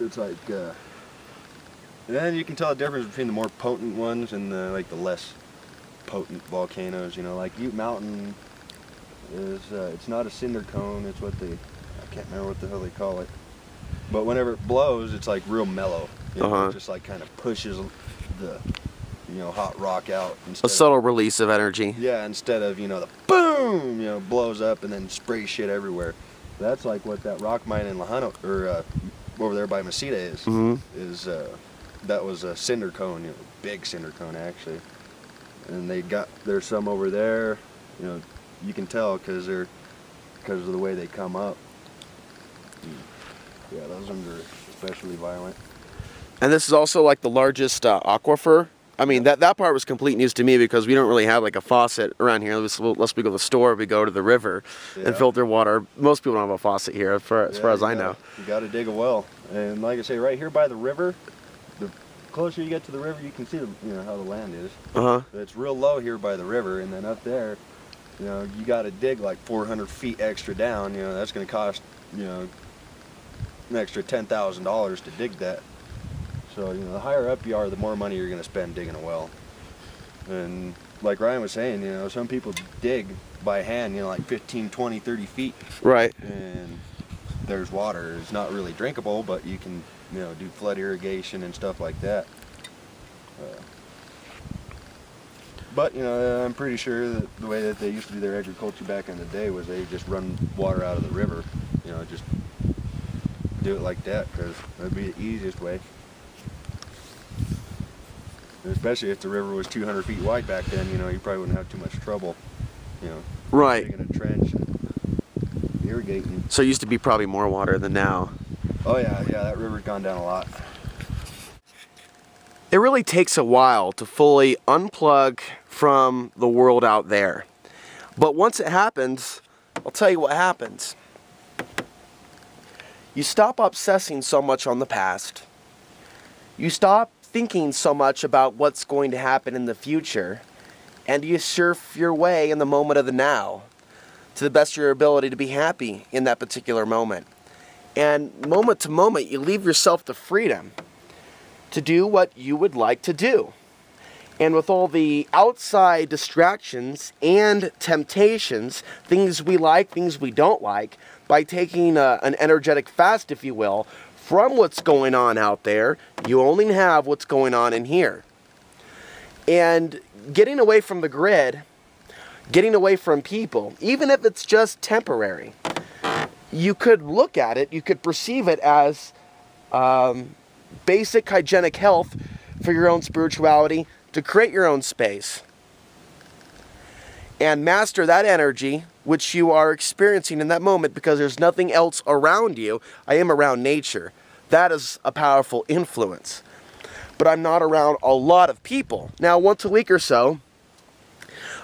It's like, and then you can tell the difference between the more potent ones and the less potent volcanoes. You know, like Ute Mountain is, it's not a cinder cone. It's what I can't remember what the hell they call it. But whenever it blows, it's like real mellow. You know, it just like kind of pushes the, hot rock out. A subtle release of energy. Yeah, instead of, the boom, blows up and then sprays shit everywhere. That's like what that rock mine in Lajano, or over there by Mesita is. Is that was a cinder cone, big cinder cone actually. And there's some over there, you can tell because of the way they come up. Yeah, those ones are especially violent. And this is also like the largest aquifer. I mean, that part was complete news to me because we don't really have like a faucet around here. Unless we go to the store, we go to the river and filter water. Most people don't have a faucet here, as far as I know. You got to dig a well. And like I say, right here by the river, the closer you get to the river, you can see how the land is. It's real low here by the river, and then up there, you got to dig like 400 feet extra down. That's going to cost an extra $10,000 to dig that. So, the higher up you are, the more money you're going to spend digging a well. And like Ryan was saying, some people dig by hand, like 15, 20, 30 feet. Right. And there's water. It's not really drinkable, but you can, do flood irrigation and stuff like that. But, I'm pretty sure that the way that they used to do their agriculture back in the day was they just run water out of the river. Just do it like that, because that'd be the easiest way. Especially if the river was 200 feet wide back then, you probably wouldn't have too much trouble, right, digging a trench and irrigating. So it used to be probably more water than now. Oh yeah, that river's gone down a lot. It really takes a while to fully unplug from the world out there. But once it happens, I'll tell you what happens. You stop obsessing so much on the past. You stop thinking so much about what's going to happen in the future, and you surf your way in the moment of the now to the best of your ability to be happy in that particular moment. And moment to moment, you leave yourself the freedom to do what you would like to do. And with all the outside distractions and temptations, things we like, things we don't like, by taking an energetic fast, if you will, from what's going on out there, you only have what's going on in here. And getting away from the grid, getting away from people, even if it's just temporary, you could look at it, you could perceive it as basic hygienic health for your own spirituality, to create your own space and master that energy which you are experiencing in that moment, because there's nothing else around you. I am around nature. That is a powerful influence. But I'm not around a lot of people. Now, once a week or so,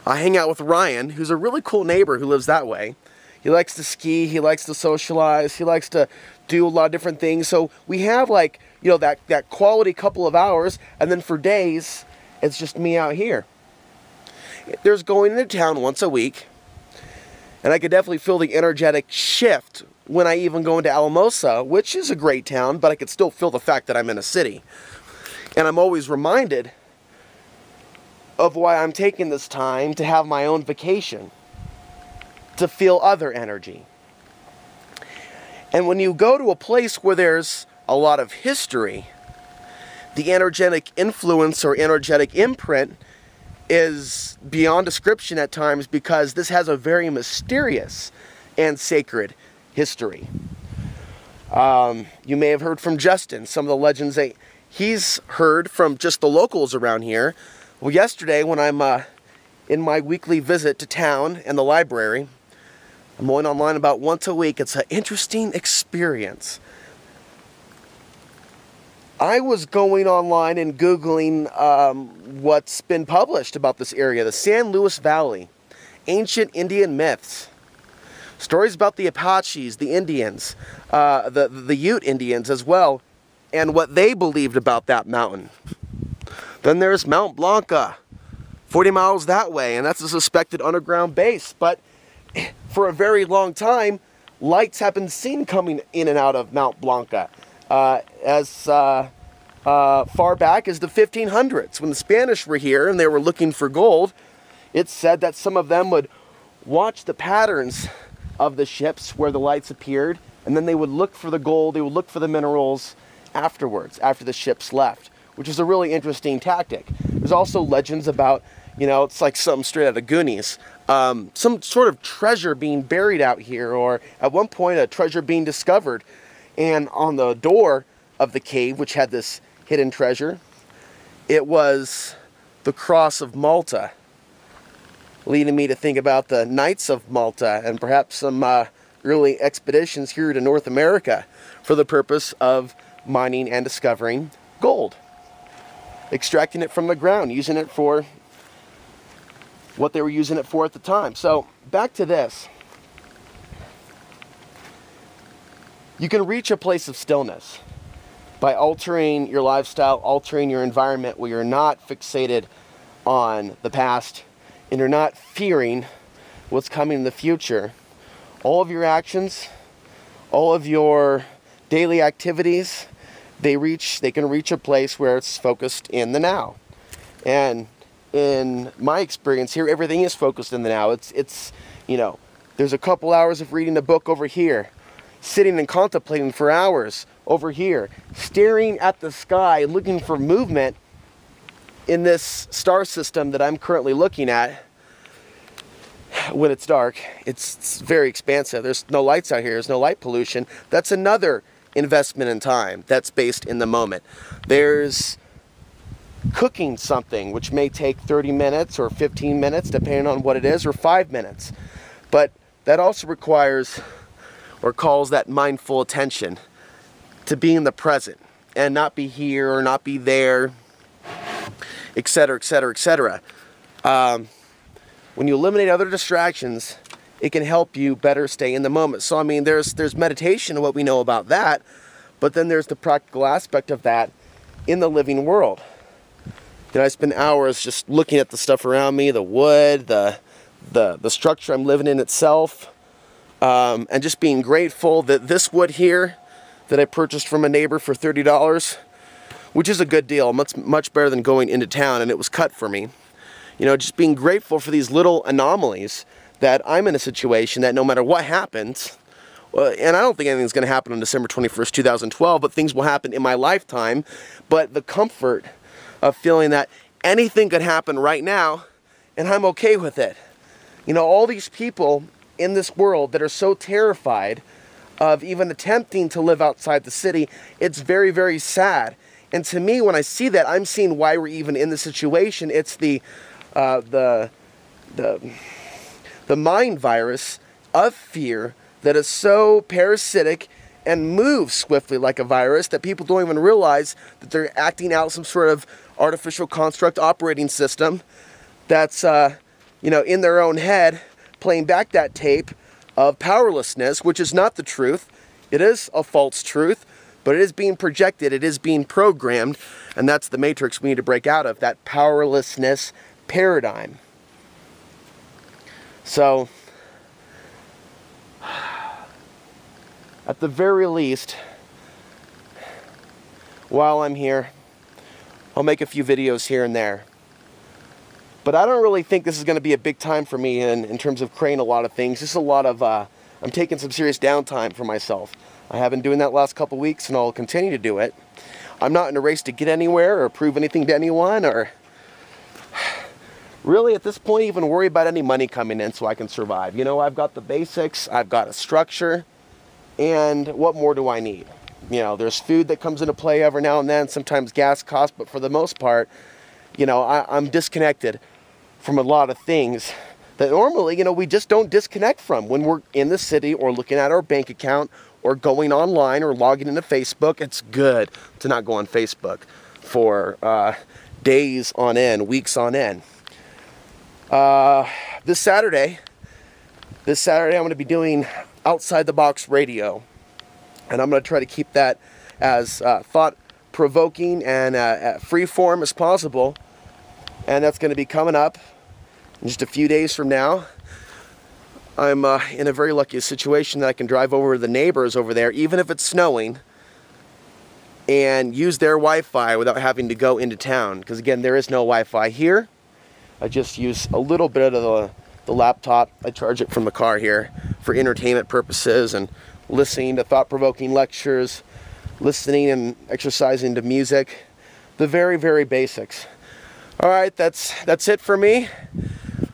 I hang out with Ryan, who's a really cool neighbor who lives that way. He likes to ski, he likes to socialize, he likes to do a lot of different things. So we have like, that quality couple of hours, and then for days, it's just me out here. There's going into town once a week, and I could definitely feel the energetic shift when I even go into Alamosa, which is a great town, but I could still feel the fact that I'm in a city. And I'm always reminded of why I'm taking this time to have my own vacation, to feel other energy. And when you go to a place where there's a lot of history, the energetic influence or energetic imprint is beyond description at times, because this has a very mysterious and sacred history. You may have heard from Justin some of the legends that he's heard from just the locals around here. Well, yesterday when I'm in my weekly visit to town and the library, I'm going online about once a week. It's an interesting experience. I was going online and Googling what's been published about this area, the San Luis Valley, ancient Indian myths, stories about the Apaches, the Indians, the Ute Indians as well, and what they believed about that mountain. Then there's Mount Blanca, 40 miles that way, and that's a suspected underground base. But for a very long time, lights have been seen coming in and out of Mount Blanca. as far back as the 1500s. When the Spanish were here and they were looking for gold, it's said that some of them would watch the patterns of the ships where the lights appeared, and then they would look for the gold, they would look for the minerals afterwards, after the ships left, which is a really interesting tactic. There's also legends about, you know, it's like something straight out of Goonies, some sort of treasure being buried out here, or at one point a treasure being discovered, and on the door of the cave, which had this hidden treasure, it was the Cross of Malta, leading me to think about the Knights of Malta and perhaps some early expeditions here to North America for the purpose of mining and discovering gold, extracting it from the ground, using it for what they were using it for at the time. So back to this. You can reach a place of stillness by altering your lifestyle, altering your environment, where you're not fixated on the past and you're not fearing what's coming in the future. All of your actions, all of your daily activities, they can reach a place where it's focused in the now. And in my experience here, everything is focused in the now. It's you know, there's a couple hours of reading a book over here, sitting and contemplating for hours over here, staring at the sky, looking for movement in this star system that I'm currently looking at. When it's dark, it's very expansive. There's no lights out here. There's no light pollution. That's another investment in time that's based in the moment. There's cooking something, which may take 30 minutes or 15 minutes, depending on what it is, or 5 minutes. But that also requires or calls that mindful attention to be in the present and not be here or not be there, etc., etc., etc. When you eliminate other distractions, it can help you better stay in the moment. So I mean, there's meditation and what we know about that, but then there's the practical aspect of that in the living world. Then I spend hours just looking at the stuff around me, the wood, the structure I'm living in itself, and just being grateful that this wood here that I purchased from a neighbor for $30, which is a good deal, much better than going into town, and it was cut for me. You know, just being grateful for these little anomalies, that I'm in a situation that no matter what happens, and I don't think anything's going to happen on December 21st, 2012, but things will happen in my lifetime. But the comfort of feeling that anything could happen right now, and I'm okay with it. You know, all these people in this world that are so terrified of even attempting to live outside the city, it's very, very sad. And to me, when I see that, I'm seeing why we're even in this situation. It's the mind virus of fear that is so parasitic and moves swiftly like a virus that people don't even realize that they're acting out some sort of artificial construct operating system that's you know, in their own head, playing back that tape of powerlessness, which is not the truth. It is a false truth, but it is being projected, it is being programmed, and that's the matrix we need to break out of, that powerlessness paradigm. So, at the very least, while I'm here, I'll make a few videos here and there. But I don't really think this is going to be a big time for me in terms of creating a lot of things. Just a lot of, I'm taking some serious downtime for myself. I have been doing that last couple weeks, and I'll continue to do it. I'm not in a race to get anywhere or prove anything to anyone, or really at this point even worry about any money coming in so I can survive. You know, I've got the basics, I've got a structure, and what more do I need? You know, there's food that comes into play every now and then, sometimes gas costs, but for the most part, you know, I'm disconnected from a lot of things that normally, you know, we just don't disconnect from when we're in the city or looking at our bank account or going online or logging into Facebook. It's good to not go on Facebook for days on end, weeks on end. This Saturday I'm going to be doing Outside the Box Radio, and I'm going to try to keep that as thought-provoking and free form as possible, and that's going to be coming up in just a few days from now. I'm in a very lucky situation that I can drive over to the neighbors over there, even if it's snowing, and use their Wi-Fi without having to go into town. Because again, there is no Wi-Fi here. I just use a little bit of the laptop. I charge it from the car here for entertainment purposes and listening to thought-provoking lectures, listening and exercising to music. The very, very basics. All right, that's it for me.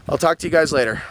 I'll talk to you guys later.